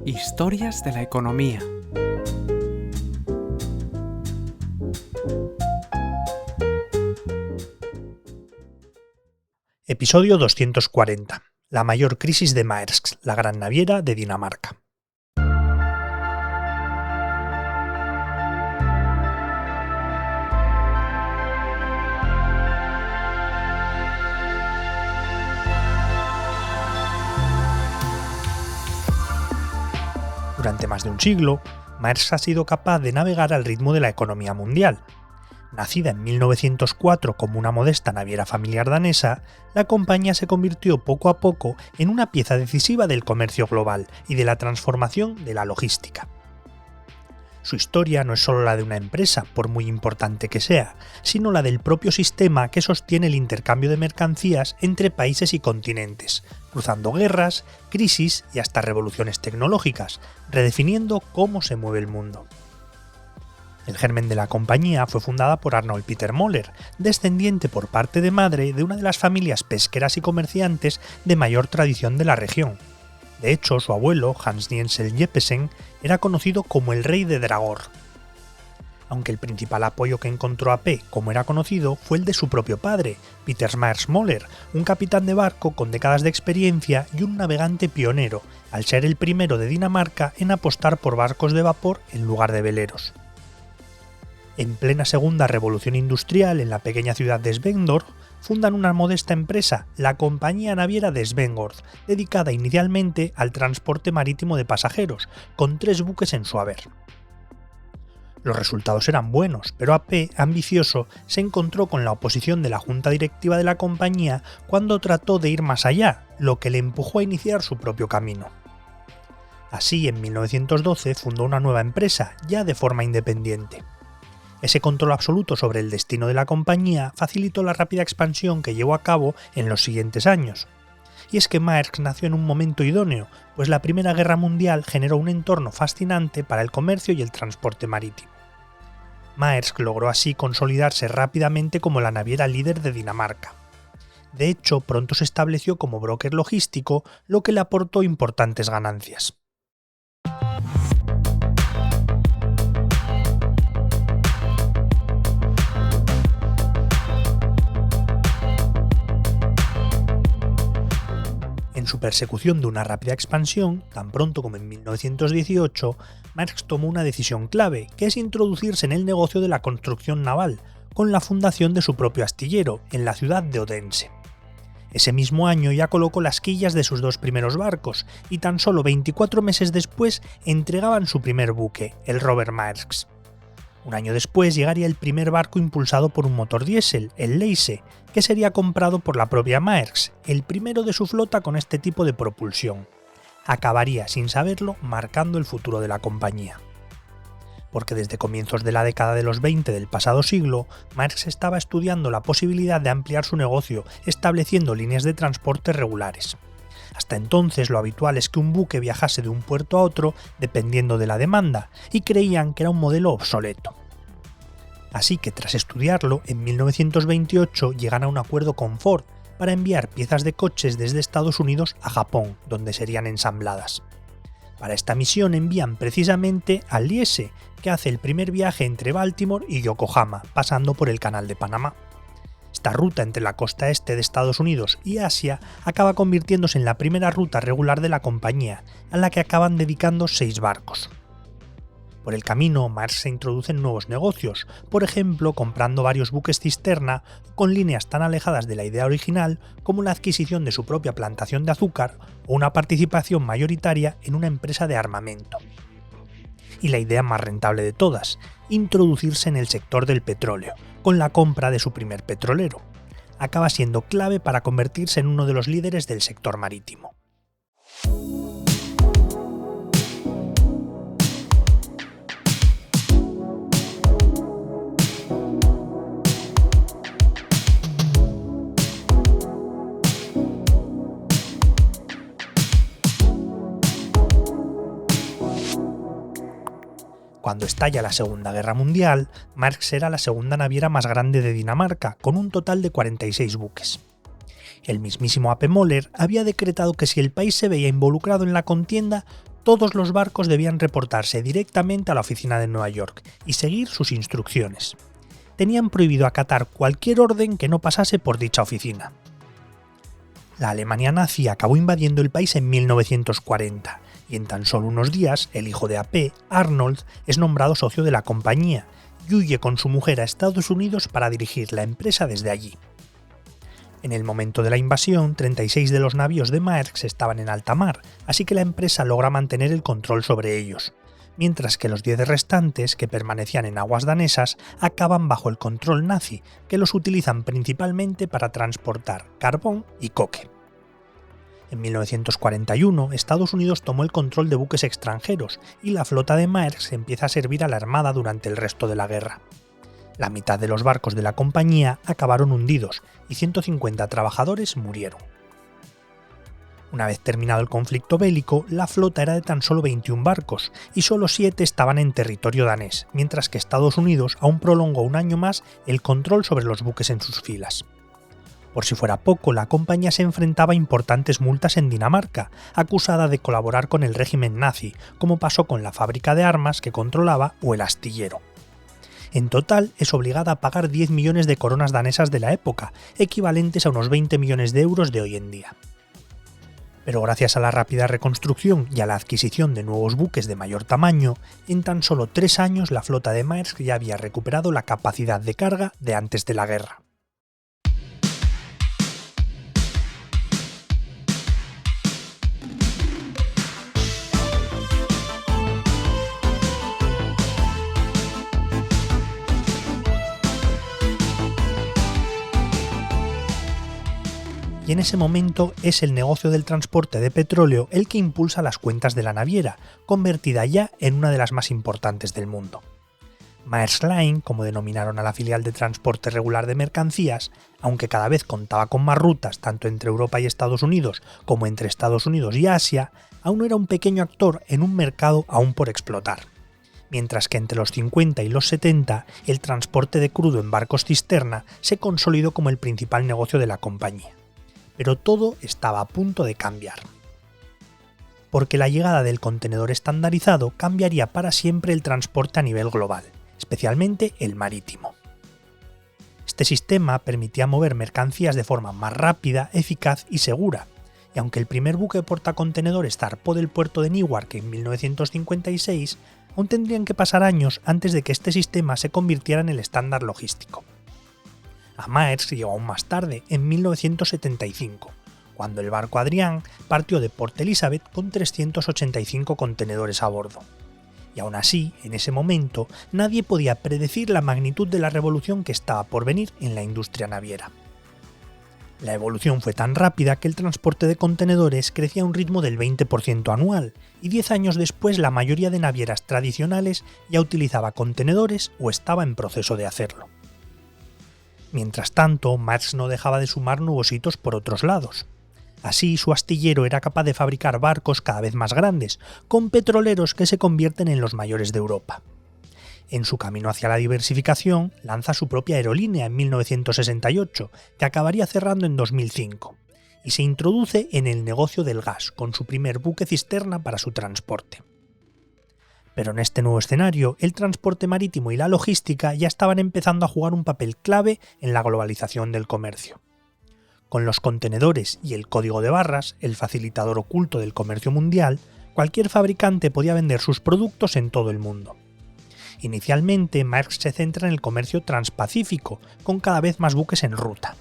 Historias de la economía. Episodio 240. La mayor crisis de Maersk, la gran naviera de Dinamarca. Durante más de un siglo, Maersk ha sido capaz de navegar al ritmo de la economía mundial. Nacida en 1904 como una modesta naviera familiar danesa, la compañía se convirtió poco a poco en una pieza decisiva del comercio global y de la transformación de la logística. Su historia no es solo la de una empresa, por muy importante que sea, sino la del propio sistema que sostiene el intercambio de mercancías entre países y continentes, cruzando guerras, crisis y hasta revoluciones tecnológicas, redefiniendo cómo se mueve el mundo. El germen de la compañía fue fundada por Arnold Peter Møller, descendiente por parte de madre de una de las familias pesqueras y comerciantes de mayor tradición de la región. De hecho, su abuelo, Hans Nielsel Jeppesen, era conocido como el Rey de Dragør. Aunque el principal apoyo que encontró AP, como era conocido, fue el de su propio padre, Peter Meyers Møller, un capitán de barco con décadas de experiencia y un navegante pionero, al ser el primero de Dinamarca en apostar por barcos de vapor en lugar de veleros. En plena segunda revolución industrial en la pequeña ciudad de Svendborg, fundan una modesta empresa, la Compañía Naviera de Svendborg, dedicada inicialmente al transporte marítimo de pasajeros, con 3 buques en su haber. Los resultados eran buenos, pero AP, ambicioso, se encontró con la oposición de la junta directiva de la compañía cuando trató de ir más allá, lo que le empujó a iniciar su propio camino. Así, en 1912 fundó una nueva empresa, ya de forma independiente. Ese control absoluto sobre el destino de la compañía facilitó la rápida expansión que llevó a cabo en los siguientes años. Y es que Maersk nació en un momento idóneo, pues la Primera Guerra Mundial generó un entorno fascinante para el comercio y el transporte marítimo. Maersk logró así consolidarse rápidamente como la naviera líder de Dinamarca. De hecho, pronto se estableció como broker logístico, lo que le aportó importantes ganancias. En su persecución de una rápida expansión, tan pronto como en 1918, Maersk tomó una decisión clave, que es introducirse en el negocio de la construcción naval, con la fundación de su propio astillero, en la ciudad de Odense. Ese mismo año ya colocó las quillas de sus 2 primeros barcos, y tan solo 24 meses después entregaban su primer buque, el Rover Maersk. Un año después llegaría el primer barco impulsado por un motor diésel, el Leise, que sería comprado por la propia Maersk, el primero de su flota con este tipo de propulsión. Acabaría, sin saberlo, marcando el futuro de la compañía. Porque desde comienzos de la década de los 20 del pasado siglo, Maersk estaba estudiando la posibilidad de ampliar su negocio, estableciendo líneas de transporte regulares. Hasta entonces lo habitual es que un buque viajase de un puerto a otro dependiendo de la demanda, y creían que era un modelo obsoleto. Así que tras estudiarlo, en 1928 llegan a un acuerdo con Ford para enviar piezas de coches desde Estados Unidos a Japón, donde serían ensambladas. Para esta misión envían precisamente al Liese, que hace el primer viaje entre Baltimore y Yokohama, pasando por el Canal de Panamá. Esta ruta entre la costa este de Estados Unidos y Asia acaba convirtiéndose en la primera ruta regular de la compañía, a la que acaban dedicando 6 barcos. Por el camino, Maersk se introduce en nuevos negocios, por ejemplo comprando varios buques cisterna con líneas tan alejadas de la idea original como la adquisición de su propia plantación de azúcar o una participación mayoritaria en una empresa de armamento. Y la idea más rentable de todas, introducirse en el sector del petróleo, con la compra de su primer petrolero. Acaba siendo clave para convertirse en uno de los líderes del sector marítimo. Cuando estalla la Segunda Guerra Mundial, Maersk era la segunda naviera más grande de Dinamarca, con un total de 46 buques. El mismísimo A.P. Møller había decretado que si el país se veía involucrado en la contienda, todos los barcos debían reportarse directamente a la oficina de Nueva York y seguir sus instrucciones. Tenían prohibido acatar cualquier orden que no pasase por dicha oficina. La Alemania nazi acabó invadiendo el país en 1940, y en tan solo unos días el hijo de A.P., Arnold, es nombrado socio de la compañía y huye con su mujer a Estados Unidos para dirigir la empresa desde allí. En el momento de la invasión, 36 de los navíos de Maersk estaban en alta mar, así que la empresa logra mantener el control sobre ellos, mientras que los 10 restantes, que permanecían en aguas danesas, acaban bajo el control nazi, que los utilizan principalmente para transportar carbón y coque. En 1941, Estados Unidos tomó el control de buques extranjeros y la flota de Maersk empieza a servir a la Armada durante el resto de la guerra. La mitad de los barcos de la compañía acabaron hundidos y 150 trabajadores murieron. Una vez terminado el conflicto bélico, la flota era de tan solo 21 barcos y solo 7 estaban en territorio danés, mientras que Estados Unidos aún prolongó un año más el control sobre los buques en sus filas. Por si fuera poco, la compañía se enfrentaba a importantes multas en Dinamarca, acusada de colaborar con el régimen nazi, como pasó con la fábrica de armas que controlaba o el astillero. En total, es obligada a pagar 10 millones de coronas danesas de la época, equivalentes a unos 20 millones de euros de hoy en día. Pero gracias a la rápida reconstrucción y a la adquisición de nuevos buques de mayor tamaño, en tan solo 3 años la flota de Maersk ya había recuperado la capacidad de carga de antes de la guerra. Y en ese momento es el negocio del transporte de petróleo el que impulsa las cuentas de la naviera, convertida ya en una de las más importantes del mundo. Maersk Line, como denominaron a la filial de transporte regular de mercancías, aunque cada vez contaba con más rutas tanto entre Europa y Estados Unidos como entre Estados Unidos y Asia, aún era un pequeño actor en un mercado aún por explotar. Mientras que entre los 50 y los 70 el transporte de crudo en barcos cisterna se consolidó como el principal negocio de la compañía. Pero todo estaba a punto de cambiar. Porque la llegada del contenedor estandarizado cambiaría para siempre el transporte a nivel global, especialmente el marítimo. Este sistema permitía mover mercancías de forma más rápida, eficaz y segura, y aunque el primer buque portacontenedores zarpó del puerto de Newark en 1956, aún tendrían que pasar años antes de que este sistema se convirtiera en el estándar logístico. A Maersk llegó aún más tarde, en 1975, cuando el barco Adrián partió de Port Elizabeth con 385 contenedores a bordo. Y aún así, en ese momento, nadie podía predecir la magnitud de la revolución que estaba por venir en la industria naviera. La evolución fue tan rápida que el transporte de contenedores crecía a un ritmo del 20% anual, y 10 años después la mayoría de navieras tradicionales ya utilizaba contenedores o estaba en proceso de hacerlo. Mientras tanto, Maersk no dejaba de sumar nuevos hitos por otros lados. Así, su astillero era capaz de fabricar barcos cada vez más grandes, con petroleros que se convierten en los mayores de Europa. En su camino hacia la diversificación, lanza su propia aerolínea en 1968, que acabaría cerrando en 2005, y se introduce en el negocio del gas, con su primer buque cisterna para su transporte. Pero en este nuevo escenario, el transporte marítimo y la logística ya estaban empezando a jugar un papel clave en la globalización del comercio. Con los contenedores y el código de barras, el facilitador oculto del comercio mundial, cualquier fabricante podía vender sus productos en todo el mundo. Inicialmente, Maersk se centra en el comercio transpacífico, con cada vez más buques en ruta.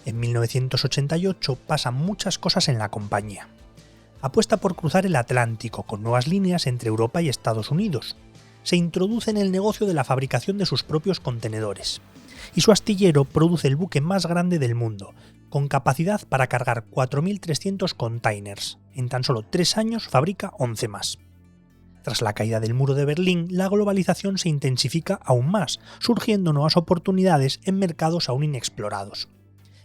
En 1988 pasan muchas cosas en la compañía. Apuesta por cruzar el Atlántico con nuevas líneas entre Europa y Estados Unidos. Se introduce en el negocio de la fabricación de sus propios contenedores. Y su astillero produce el buque más grande del mundo, con capacidad para cargar 4.300 containers. En tan solo 3 años fabrica 11 más. Tras la caída del muro de Berlín, la globalización se intensifica aún más, surgiendo nuevas oportunidades en mercados aún inexplorados.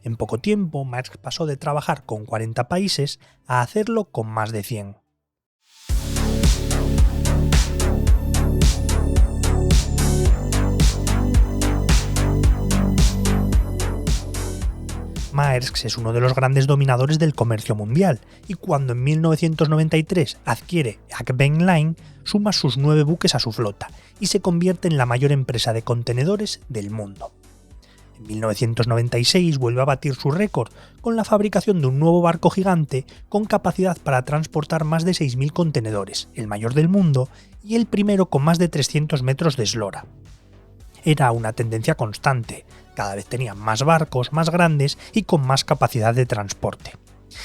En poco tiempo, Maersk pasó de trabajar con 40 países a hacerlo con más de 100. Maersk es uno de los grandes dominadores del comercio mundial y cuando en 1993 adquiere AK Ben Line, suma sus 9 buques a su flota y se convierte en la mayor empresa de contenedores del mundo. En 1996 vuelve a batir su récord con la fabricación de un nuevo barco gigante con capacidad para transportar más de 6.000 contenedores, el mayor del mundo y el primero con más de 300 metros de eslora. Era una tendencia constante, cada vez tenían más barcos más grandes y con más capacidad de transporte,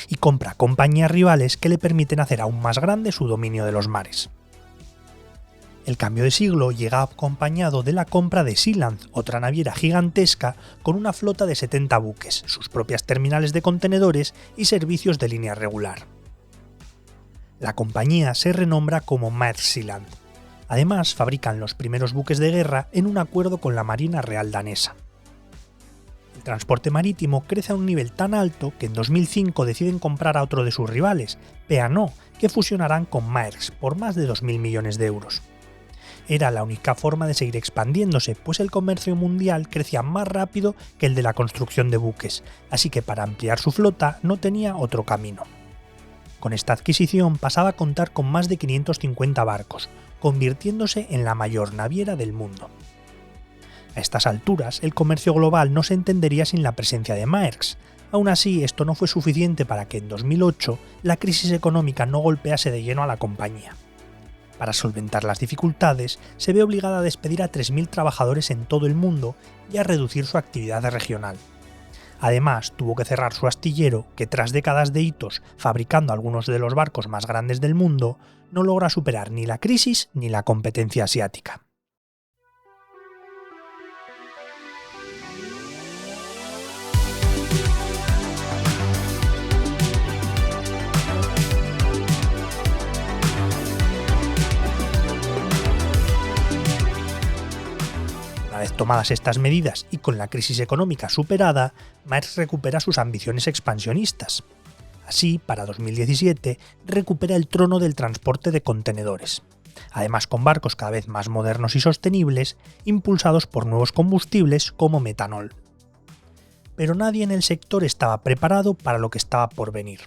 y compra compañías rivales que le permiten hacer aún más grande su dominio de los mares. El cambio de siglo llega acompañado de la compra de Sealand, otra naviera gigantesca con una flota de 70 buques, sus propias terminales de contenedores y servicios de línea regular. La compañía se renombra como Maersk Sealand. Además, fabrican los primeros buques de guerra en un acuerdo con la Marina Real danesa. El transporte marítimo crece a un nivel tan alto que en 2005 deciden comprar a otro de sus rivales, P&O, que fusionarán con Maersk por más de 2.000 millones de euros. Era la única forma de seguir expandiéndose, pues el comercio mundial crecía más rápido que el de la construcción de buques, así que para ampliar su flota no tenía otro camino. Con esta adquisición pasaba a contar con más de 550 barcos, convirtiéndose en la mayor naviera del mundo. A estas alturas, el comercio global no se entendería sin la presencia de Maersk. Aún así, esto no fue suficiente para que en 2008 la crisis económica no golpease de lleno a la compañía. Para solventar las dificultades, se ve obligada a despedir a 3.000 trabajadores en todo el mundo y a reducir su actividad regional. Además, tuvo que cerrar su astillero, que tras décadas de hitos fabricando algunos de los barcos más grandes del mundo, no logra superar ni la crisis ni la competencia asiática. Una vez tomadas estas medidas y con la crisis económica superada, Maersk recupera sus ambiciones expansionistas. Así, para 2017, recupera el trono del transporte de contenedores, además con barcos cada vez más modernos y sostenibles, impulsados por nuevos combustibles como metanol. Pero nadie en el sector estaba preparado para lo que estaba por venir.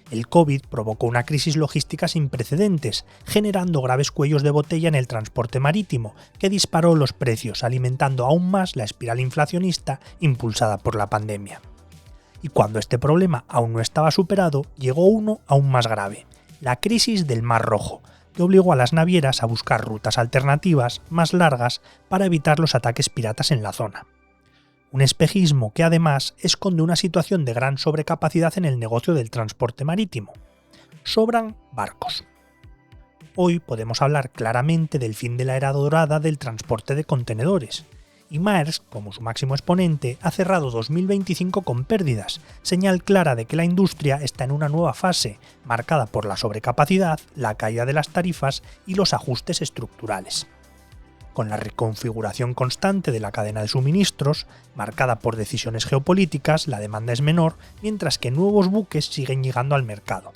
El COVID provocó una crisis logística sin precedentes, generando graves cuellos de botella en el transporte marítimo, que disparó los precios, alimentando aún más la espiral inflacionista impulsada por la pandemia. Y cuando este problema aún no estaba superado, llegó uno aún más grave, la crisis del Mar Rojo, que obligó a las navieras a buscar rutas alternativas más largas para evitar los ataques piratas en la zona. Un espejismo que además esconde una situación de gran sobrecapacidad en el negocio del transporte marítimo. Sobran barcos. Hoy podemos hablar claramente del fin de la era dorada del transporte de contenedores, y Maersk, como su máximo exponente, ha cerrado 2025 con pérdidas, señal clara de que la industria está en una nueva fase, marcada por la sobrecapacidad, la caída de las tarifas y los ajustes estructurales. Con la reconfiguración constante de la cadena de suministros, marcada por decisiones geopolíticas, la demanda es menor, mientras que nuevos buques siguen llegando al mercado.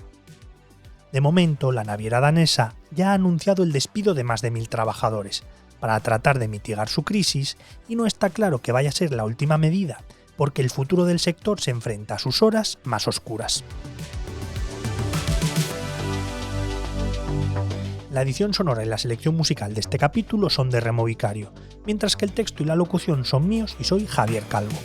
De momento, la naviera danesa ya ha anunciado el despido de más de 1.000 trabajadores, para tratar de mitigar su crisis, y no está claro que vaya a ser la última medida, porque el futuro del sector se enfrenta a sus horas más oscuras. La edición sonora y la selección musical de este capítulo son de Remo Vicario, mientras que el texto y la locución son míos y soy Javier Calvo.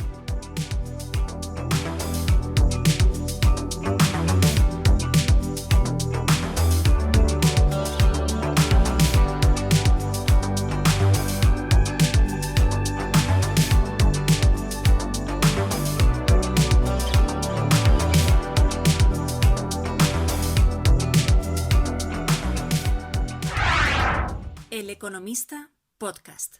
El Economista Podcast.